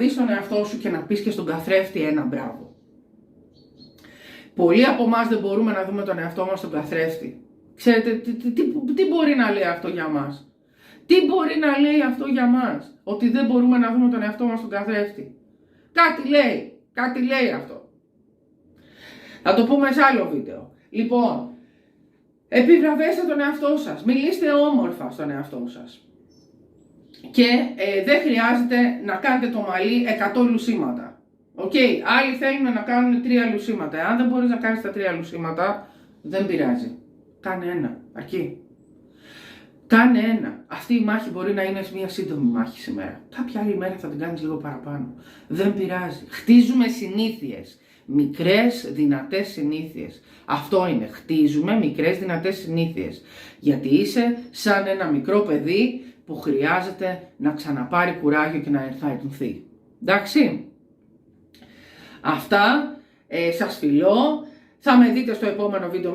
δεις τον εαυτό σου και να πεις και στον καθρέφτη ένα μπράβο. Πολλοί από εμάς δεν μπορούμε να δούμε τον εαυτό μας στον καθρέφτη. Ξέρετε τι μπορεί να λέει αυτό για μας? Τι μπορεί να λέει αυτό για μας? Ότι δεν μπορούμε να δούμε τον εαυτό μας στον καθρέφτη. Κάτι λέει αυτό. Θα το πούμε σε άλλο βίντεο. Λοιπόν, επιβραβέστε τον εαυτό σας. Μιλήστε όμορφα στον εαυτό σας. Και δεν χρειάζεται να κάνετε το μαλλί 100 λουσίματα. Άλλοι θέλουν να κάνουν 3 λουσίματα. Αν δεν μπορείς να κάνεις τα 3 λουσίματα, δεν πειράζει. Κάνε ένα, αρκεί. Κάνε ένα. Αυτή η μάχη μπορεί να είναι μια σύντομη μάχη σήμερα. Κάποια άλλη μέρα θα την κάνεις λίγο παραπάνω. Δεν πειράζει. Χτίζουμε συνήθειες. Μικρές, δυνατές συνήθειες. Αυτό είναι. Χτίζουμε μικρές, δυνατές συνήθειες. Γιατί είσαι σαν ένα μικρό παιδί που χρειάζεται να ξαναπάρει κουράγιο και να ενθαρρυνθεί. Εντάξει. Αυτά. Σας φιλώ. Θα με δείτε στο επόμενο βίντεο.